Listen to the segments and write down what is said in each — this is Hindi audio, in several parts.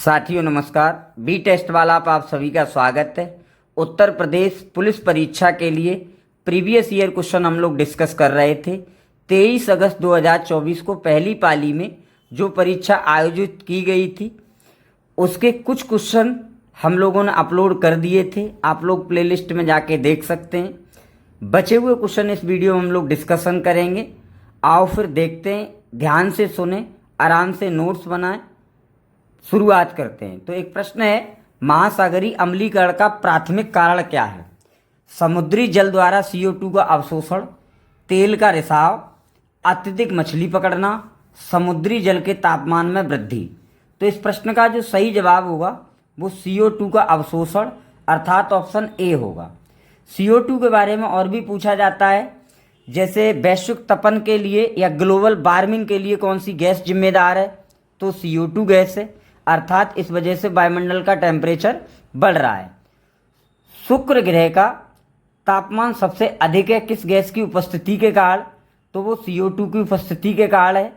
साथियों नमस्कार। बी टेस्ट वाला आप सभी का स्वागत है। उत्तर प्रदेश पुलिस परीक्षा के लिए प्रीवियस ईयर क्वेश्चन हम लोग डिस्कस कर रहे थे। 23 अगस्त 2024 को पहली पाली में जो परीक्षा आयोजित की गई थी उसके कुछ क्वेश्चन हम लोगों ने अपलोड कर दिए थे। आप लोग प्लेलिस्ट में जाके देख सकते हैं। बचे हुए क्वेश्चन इस वीडियो में हम लोग डिस्कशन करेंगे। आओ फिर देखते हैं, ध्यान से सुने, आराम से नोट्स बनाएं। शुरुआत करते हैं। तो एक प्रश्न है, महासागरीय अम्लीकरण का प्राथमिक कारण क्या है? समुद्री जल द्वारा CO2 का अवशोषण, तेल का रिसाव, अत्यधिक मछली पकड़ना, समुद्री जल के तापमान में वृद्धि। तो इस प्रश्न का जो सही जवाब होगा वो CO2 का अवशोषण अर्थात ऑप्शन ए होगा। CO2 के बारे में और भी पूछा जाता है, जैसे वैश्विक तपन के लिए या ग्लोबल वार्मिंग के लिए कौन सी गैस जिम्मेदार है? तो CO2 गैस है, अर्थात इस वजह से वायुमंडल का टेम्परेचर बढ़ रहा है। शुक्र ग्रह का तापमान सबसे अधिक है किस गैस की उपस्थिति के कारण? तो वो CO2 की उपस्थिति के कारण है।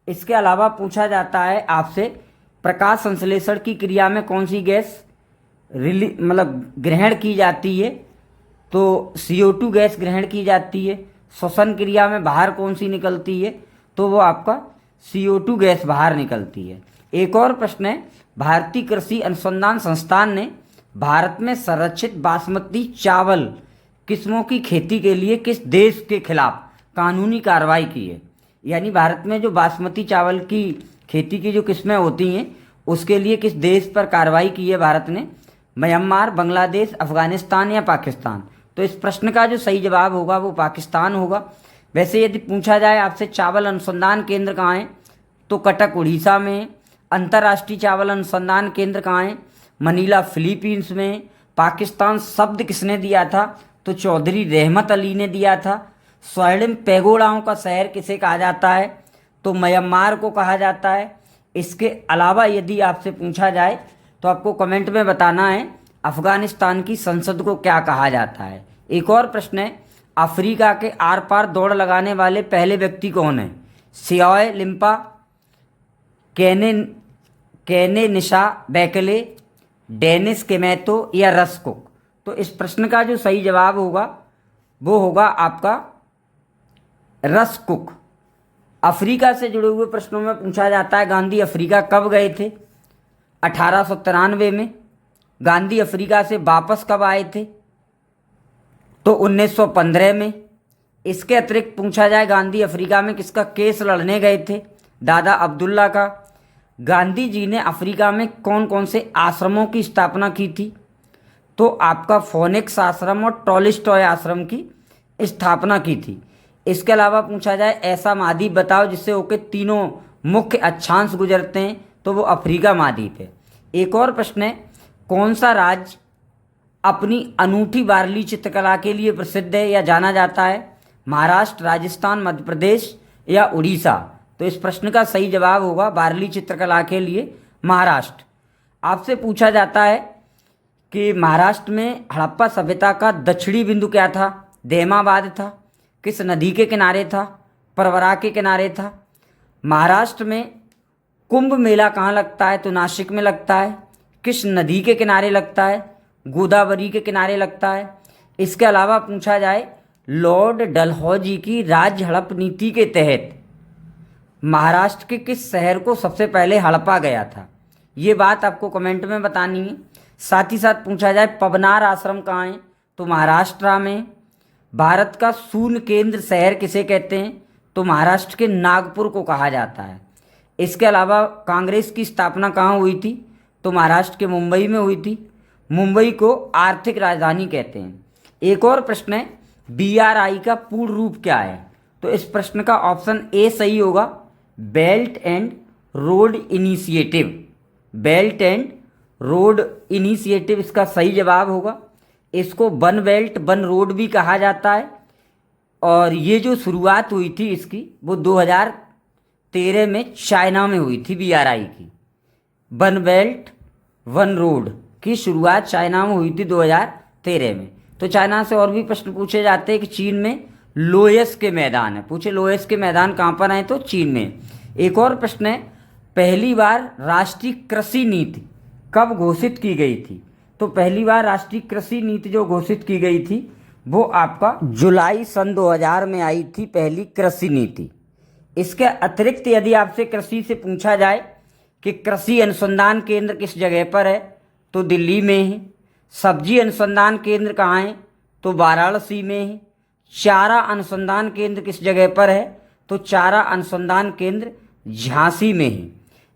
इसके अलावा पूछा जाता है आपसे, प्रकाश संश्लेषण की क्रिया में कौन सी गैस ग्रहण की जाती है? तो CO2 गैस ग्रहण की जाती है। श्वसन क्रिया में बाहर कौन सी निकलती है? तो वो आपका CO2 गैस बाहर निकलती है। एक और प्रश्न है, भारतीय कृषि अनुसंधान संस्थान ने भारत में संरक्षित बासमती चावल किस्मों की खेती के लिए किस देश के खिलाफ कानूनी कार्रवाई की है? यानी भारत में जो बासमती चावल की खेती की जो किस्में होती हैं उसके लिए किस देश पर कार्रवाई की है भारत ने? म्यांमार, बांग्लादेश, अफगानिस्तान या पाकिस्तान? तो इस प्रश्न का जो सही जवाब होगा वो पाकिस्तान होगा। वैसे यदि पूछा जाए आपसे चावल अनुसंधान केंद्र कहाँ है, तो कटक उड़ीसा में। अंतर्राष्ट्रीय चावल अनुसंधान केंद्र कहाँ है? मनीला फिलीपींस में। पाकिस्तान शब्द किसने दिया था? तो चौधरी रहमत अली ने दिया था। स्वर्णिम पैगोडाओं का शहर किसे कहा जाता है? तो म्यांमार को कहा जाता है। इसके अलावा यदि आपसे पूछा जाए तो आपको कमेंट में बताना है अफगानिस्तान की संसद को क्या कहा जाता है। एक और प्रश्न है, अफ्रीका के आर पार दौड़ लगाने वाले पहले व्यक्ति कौन है? सियाओ लिम्पा, केने निशा बेकले, डेनिस केमेतो या रस्कुक? तो इस प्रश्न का जो सही जवाब होगा वो होगा आपका रस्कुक। अफ्रीका से जुड़े हुए प्रश्नों में पूछा जाता है, गांधी अफ्रीका कब गए थे? 1893 में। गांधी अफ्रीका से वापस कब आए थे? तो 1915 में। इसके अतिरिक्त पूछा जाए, गांधी अफ्रीका में किसका केस लड़ने गए थे? दादा अब्दुल्ला का। गांधी जी ने अफ्रीका में कौन कौन से आश्रमों की स्थापना की थी? तो आपका फोनिक्स आश्रम और टॉलस्टॉय आश्रम की स्थापना की थी। इसके अलावा पूछा जाए, ऐसा महाद्वीप बताओ जिससे होकर तीनों मुख्य अक्षांश गुजरते हैं? तो वो अफ्रीका महाद्वीप है। एक और प्रश्न है, कौन सा राज्य अपनी अनूठी वारली चित्रकला के लिए प्रसिद्ध है या जाना जाता है? महाराष्ट्र, राजस्थान, मध्य प्रदेश या उड़ीसा? तो इस प्रश्न का सही जवाब होगा वारली चित्रकला के लिए महाराष्ट्र। आपसे पूछा जाता है कि महाराष्ट्र में हड़प्पा सभ्यता का दक्षिणी बिंदु क्या था? देमाबाद था। किस नदी के किनारे था? परवरा के किनारे था। महाराष्ट्र में कुंभ मेला कहाँ लगता है? तो नासिक में लगता है। किस नदी के किनारे लगता है? गोदावरी के किनारे लगता है। इसके अलावा पूछा जाए, लॉर्ड डलहौजी की राज्य हड़प नीति के तहत महाराष्ट्र के किस शहर को सबसे पहले हड़पा गया था? ये बात आपको कमेंट में बतानी है। साथ ही साथ पूछा जाए, पवनार आश्रम कहाँ है? तो महाराष्ट्र में। भारत का शून्य केंद्र शहर किसे कहते हैं? तो महाराष्ट्र के नागपुर को कहा जाता है। इसके अलावा कांग्रेस की स्थापना कहाँ हुई थी? तो महाराष्ट्र के मुंबई में हुई थी। मुंबई को आर्थिक राजधानी कहते हैं। एक और प्रश्न है, BRI का पूर्ण रूप क्या है? तो इस प्रश्न का ऑप्शन ए सही होगा, belt and road initiative. Belt and road initiative इसका सही जवाब होगा। इसको वन बेल्ट वन रोड भी कहा जाता है। और ये जो शुरुआत हुई थी इसकी वो 2013 में चाइना में हुई थी। BRI की वन बेल्ट वन रोड की शुरुआत चाइना में हुई थी 2013 में। तो चाइना से और भी प्रश्न पूछे जाते हैं कि चीन में लोयस के मैदान है। पूछे लोयस के मैदान कहाँ पर हैं? तो चीन में। एक और प्रश्न है, पहली बार राष्ट्रीय कृषि नीति कब घोषित की गई थी? तो पहली बार राष्ट्रीय कृषि नीति जो घोषित की गई थी वो आपका जुलाई सन 2000 में आई थी, पहली कृषि नीति। इसके अतिरिक्त यदि आपसे कृषि से पूछा जाए कि कृषि अनुसंधान केंद्र किस जगह पर है, तो दिल्ली में है। सब्जी अनुसंधान केंद्र कहाँ है? तो वाराणसी में है। चारा अनुसंधान केंद्र किस जगह पर है? तो चारा अनुसंधान केंद्र झांसी में है।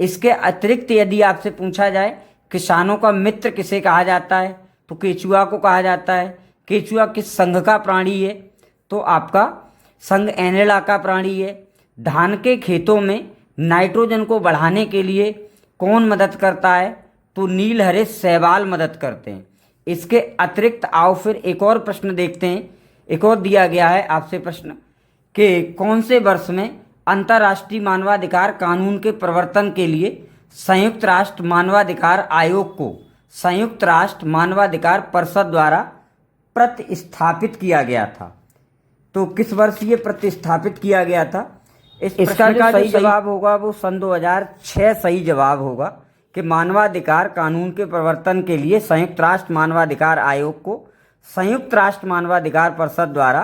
इसके अतिरिक्त यदि आपसे पूछा जाए किसानों का मित्र किसे कहा जाता है, तो केचुआ को कहा जाता है। केचुआ किस संघ का प्राणी है? तो आपका संघ एनेला का प्राणी है। धान के खेतों में नाइट्रोजन को बढ़ाने के लिए कौन मदद करता है? तो नीलहरे शैवाल मदद करते हैं। इसके अतिरिक्त आओ फिर एक और प्रश्न देखते हैं। एक और दिया गया है आपसे प्रश्न कि कौन से वर्ष में अंतर्राष्ट्रीय मानवाधिकार कानून के प्रवर्तन के लिए संयुक्त राष्ट्र मानवाधिकार आयोग को संयुक्त राष्ट्र मानवाधिकार परिषद द्वारा प्रतिस्थापित किया गया था? तो किस वर्ष ये प्रतिस्थापित किया गया था? इसका जो सही जवाब होगा वो सन 2006 सही जवाब होगा कि मानवाधिकार कानून के प्रवर्तन के लिए संयुक्त राष्ट्र मानवाधिकार आयोग को संयुक्त राष्ट्र मानवाधिकार परिषद द्वारा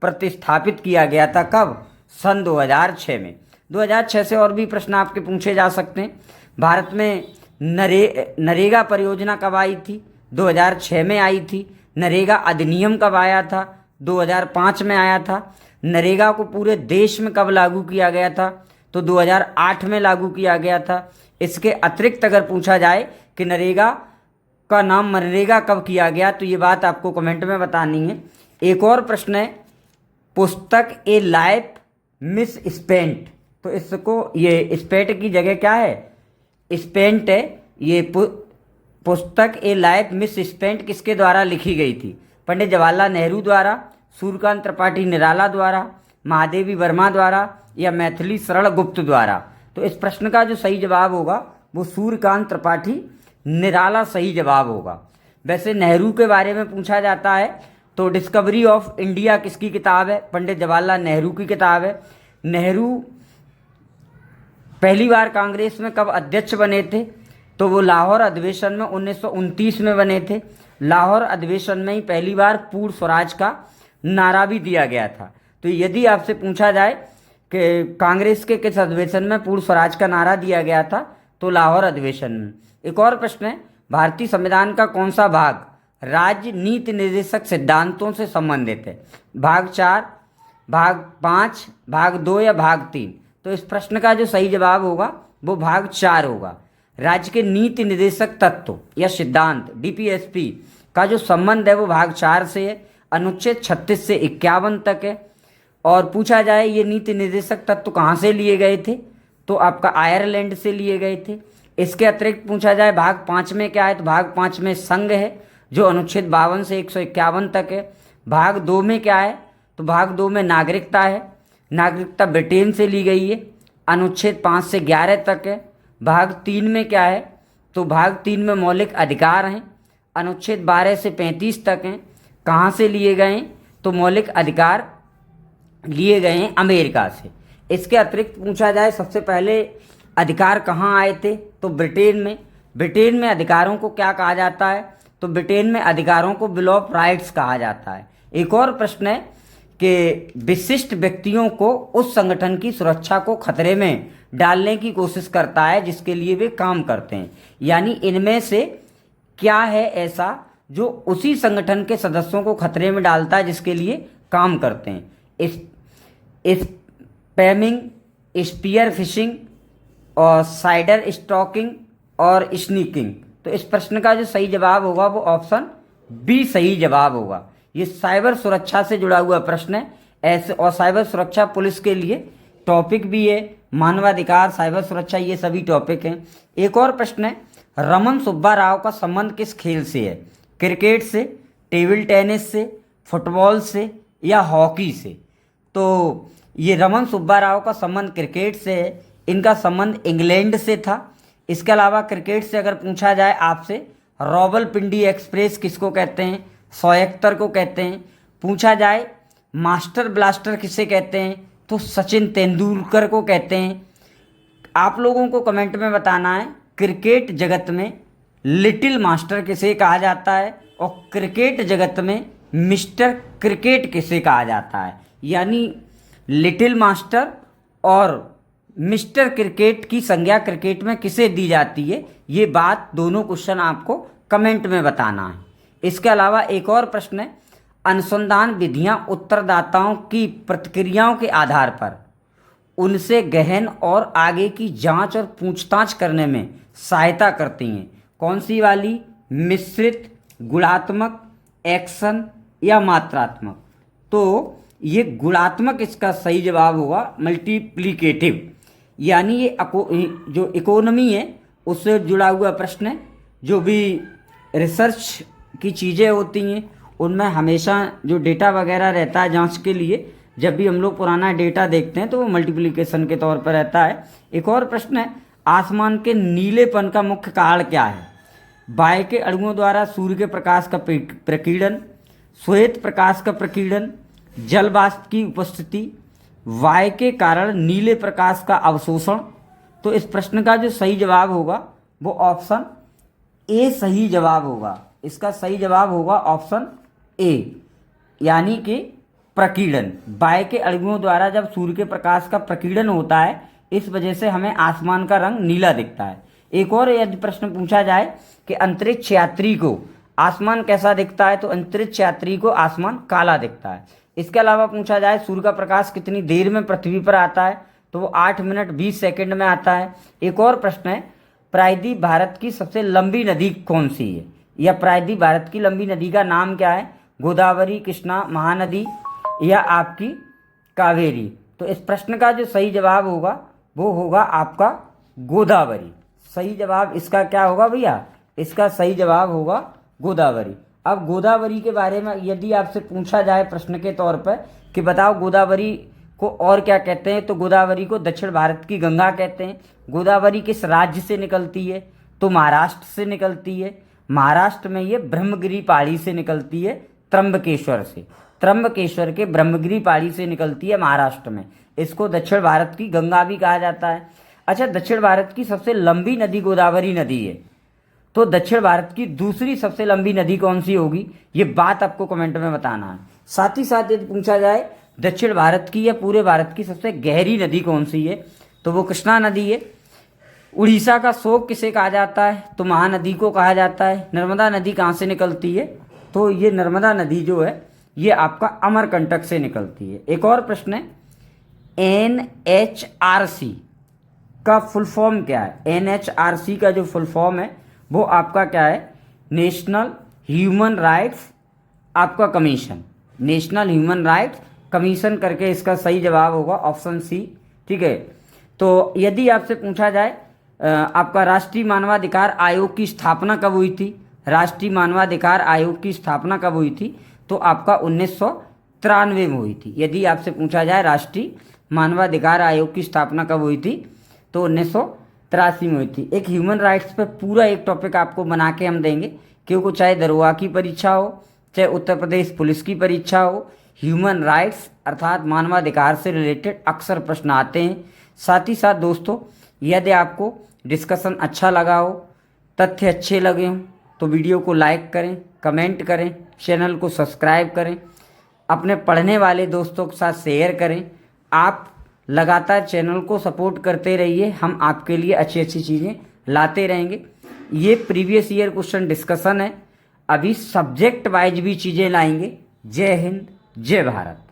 प्रतिस्थापित किया गया था। कब? सन 2006 में। 2006 से और भी प्रश्न आपके पूछे जा सकते हैं। भारत में नरेगा परियोजना कब आई थी? 2006 में आई थी। नरेगा अधिनियम कब आया था? 2005 में आया था। नरेगा को पूरे देश में कब लागू किया गया था? तो 2008 में लागू किया गया था। इसके अतिरिक्त अगर पूछा जाए कि नरेगा का नाम मनरेगा कब किया गया, तो ये बात आपको कमेंट में बतानी है। एक और प्रश्न है, पुस्तक ए लाइफ मिस स्पेंट, तो इसको ये स्पेंट की जगह क्या है? स्पेंट है। ये पुस्तक ए लाइफ मिस स्पेंट किसके द्वारा लिखी गई थी? पंडित जवाहरलाल नेहरू द्वारा, सूर्यकांत त्रिपाठी निराला द्वारा, महादेवी वर्मा द्वारा या मैथिली शरण गुप्त द्वारा? तो इस प्रश्न का जो सही जवाब होगा वो सूर्यकांत त्रिपाठी निराला सही जवाब होगा। वैसे नेहरू के बारे में पूछा जाता है तो डिस्कवरी ऑफ इंडिया किसकी किताब है? पंडित जवाहरलाल नेहरू की किताब है। नेहरू पहली बार कांग्रेस में कब अध्यक्ष बने थे? तो वो लाहौर अधिवेशन में 1929 में बने थे। लाहौर अधिवेशन में ही पहली बार पूर्ण स्वराज का नारा भी दिया गया था। तो यदि आपसे पूछा जाए कि कांग्रेस के किस अधिवेशन में पूर्ण स्वराज का नारा दिया गया था, तो लाहौर अधिवेशन में। एक और प्रश्न है, भारतीय संविधान का कौन सा भाग राज्य नीति निर्देशक सिद्धांतों से संबंधित है? भाग 4, भाग 5, भाग 2 या भाग 3? तो इस प्रश्न का जो सही जवाब होगा वो भाग 4 होगा। राज्य के नीति निर्देशक तत्व या सिद्धांत डीपीएसपी का जो संबंध है वो भाग 4 से है। अनुच्छेद 36 से 51 तक है। और पूछा जाए ये नीति निर्देशक तत्व कहाँ से लिए गए थे, तो आपका आयरलैंड से लिए गए थे। इसके अतिरिक्त पूछा जाए भाग 5 में क्या है, तो भाग 5 में संघ है जो अनुच्छेद 52 से 151 तक है। भाग 2 में क्या है, तो भाग 2 में नागरिकता है। नागरिकता ब्रिटेन से ली गई है, अनुच्छेद 5 से 11 तक है। भाग 3 में क्या है, तो भाग 3 में मौलिक अधिकार हैं, अनुच्छेद 12 से 35 तक हैं। कहाँ से लिए गए हैं, तो मौलिक अधिकार लिए गए हैं अमेरिका से। इसके अतिरिक्त पूछा जाए सबसे पहले अधिकार कहाँ आए थे, तो ब्रिटेन में। ब्रिटेन में अधिकारों को क्या कहा जाता है, तो ब्रिटेन में अधिकारों को बिल ऑफ राइट्स कहा जाता है। एक और प्रश्न है कि विशिष्ट व्यक्तियों को उस संगठन की सुरक्षा को खतरे में डालने की कोशिश करता है जिसके लिए वे काम करते हैं। यानी इनमें से क्या है ऐसा जो उसी संगठन के सदस्यों को खतरे में डालता है जिसके लिए काम करते हैं? स्पैमिंग, स्पीयर फिशिंग और साइडर स्टॉकिंग और स्नीकिंग। तो इस प्रश्न का जो सही जवाब होगा वो ऑप्शन बी सही जवाब होगा। ये साइबर सुरक्षा से जुड़ा हुआ प्रश्न है ऐसे, और साइबर सुरक्षा पुलिस के लिए टॉपिक भी है। मानवाधिकार, साइबर सुरक्षा, ये सभी टॉपिक हैं। एक और प्रश्न है, रमन सुब्बा राव का संबंध किस खेल से है? क्रिकेट से, टेबल टेनिस से, फुटबॉल से या हॉकी से? तो ये रमन सुब्बा राव का संबंध क्रिकेट से है। इनका संबंध इंग्लैंड से था। इसके अलावा क्रिकेट से अगर पूछा जाए आपसे, रावलपिंडी एक्सप्रेस किसको कहते हैं? सौयख्तर को कहते हैं। पूछा जाए मास्टर ब्लास्टर किसे कहते हैं, तो सचिन तेंदुलकर को कहते हैं। आप लोगों को कमेंट में बताना है क्रिकेट जगत में लिटिल मास्टर किसे कहा जाता है और क्रिकेट जगत में मिस्टर क्रिकेट किसे कहा जाता है। यानी लिटिल मास्टर और मिस्टर क्रिकेट की संज्ञा क्रिकेट में किसे दी जाती है, ये बात दोनों क्वेश्चन आपको कमेंट में बताना है। इसके अलावा एक और प्रश्न है, अनुसंधान विधियां उत्तरदाताओं की प्रतिक्रियाओं के आधार पर उनसे गहन और आगे की जांच और पूछताछ करने में सहायता करती हैं। कौन सी वाली? मिश्रित, गुणात्मक, एक्शन या मात्रात्मक? तो ये गुणात्मक इसका सही जवाब होगा, मल्टीप्लिकेटिव। यानी ये जो इकोनॉमी है उससे जुड़ा हुआ प्रश्न है। जो भी रिसर्च की चीज़ें होती हैं उनमें हमेशा जो डेटा वगैरह रहता है जांच के लिए, जब भी हम लोग पुराना डेटा देखते हैं तो वो मल्टीप्लिकेशन के तौर पर रहता है। एक और प्रश्न है, आसमान के नीलेपन का मुख्य कारण क्या है? बाह्य के अणुओं द्वारा सूर्य के प्रकाश का प्रकीर्णन, श्वेत प्रकाश का प्रकीर्णन, जल वाष्प की उपस्थिति, वायु के कारण नीले प्रकाश का अवशोषण। तो इस प्रश्न का जो सही जवाब होगा वो ऑप्शन ए सही जवाब होगा। इसका सही जवाब होगा ऑप्शन ए, यानी कि प्रकीर्णन। बाह्य के अणुओं द्वारा जब सूर्य के प्रकाश का प्रकीर्णन होता है, इस वजह से हमें आसमान का रंग नीला दिखता है। एक और यदि प्रश्न पूछा जाए कि अंतरिक्ष यात्री को आसमान कैसा दिखता है, तो अंतरिक्ष यात्री को आसमान काला दिखता है। इसके अलावा पूछा जाए सूर्य का प्रकाश कितनी देर में पृथ्वी पर आता है, तो वो 8 मिनट 20 सेकंड में आता है। एक और प्रश्न है, प्रायद्वीप भारत की सबसे लंबी नदी कौन सी है, या प्रायद्वीप भारत की लंबी नदी का नाम क्या है? गोदावरी, कृष्णा, महानदी या आपकी कावेरी? तो इस प्रश्न का जो सही जवाब होगा वो होगा आपका गोदावरी। सही जवाब इसका क्या होगा भैया? इसका सही जवाब होगा गोदावरी। अब गोदावरी के बारे में यदि आपसे पूछा जाए प्रश्न के तौर पर कि बताओ गोदावरी को और क्या कहते हैं, तो गोदावरी को दक्षिण भारत की गंगा कहते हैं। गोदावरी किस राज्य से निकलती है, तो महाराष्ट्र से निकलती है। महाराष्ट्र में ये ब्रह्मगिरी पहाड़ी से निकलती है, त्र्यंबकेश्वर से। त्र्यंबकेश्वर के ब्रह्मगिरी पहाड़ी से निकलती है महाराष्ट्र में। इसको दक्षिण भारत की गंगा भी कहा जाता है। अच्छा, दक्षिण भारत की सबसे लंबी नदी गोदावरी नदी है, तो दक्षिण भारत की दूसरी सबसे लंबी नदी कौन सी होगी, ये बात आपको कमेंट में बताना है। साथ ही साथ यदि पूछा जाए दक्षिण भारत की या पूरे भारत की सबसे गहरी नदी कौन सी है, तो वो कृष्णा नदी है। उड़ीसा का शोक किसे कहा जाता है, तो महानदी को कहा जाता है। नर्मदा नदी कहाँ से निकलती है, तो ये नर्मदा नदी जो है ये आपका अमरकंटक से निकलती है। एक और प्रश्न है, NHRC का फुल फॉर्म क्या है? NHRC का जो फुल फॉर्म है वो आपका क्या है? नेशनल ह्यूमन राइट्स आपका commission. National human rights commission करके इसका सही जवाब होगा ऑप्शन सी। ठीक है, तो यदि आपसे पूछा जाए आपका राष्ट्रीय मानवाधिकार आयोग की स्थापना कब हुई थी, राष्ट्रीय मानवाधिकार आयोग की स्थापना कब हुई थी, तो आपका 1993 में हुई थी। यदि आपसे पूछा जाए राष्ट्रीय मानवाधिकार आयोग की स्थापना कब हुई थी, तो 1983 में हुई थी। एक ह्यूमन राइट्स पे पूरा एक टॉपिक आपको बना के हम देंगे, क्योंकि चाहे दरोगा की परीक्षा हो, चाहे उत्तर प्रदेश पुलिस की परीक्षा हो, ह्यूमन राइट्स अर्थात मानवाधिकार से रिलेटेड अक्सर प्रश्न आते हैं। साथ ही साथ दोस्तों, यदि आपको डिस्कशन अच्छा लगा हो, तथ्य अच्छे लगे हों, तो वीडियो को लाइक करें, कमेंट करें, चैनल को सब्सक्राइब करें, अपने पढ़ने वाले दोस्तों के साथ शेयर करें। आप लगातार चैनल को सपोर्ट करते रहिए, हम आपके लिए अच्छी अच्छी चीज़ें लाते रहेंगे। ये प्रीवियस ईयर क्वेश्चन डिस्कशन है, अभी सब्जेक्ट वाइज भी चीज़ें लाएंगे। जय हिंद, जय भारत।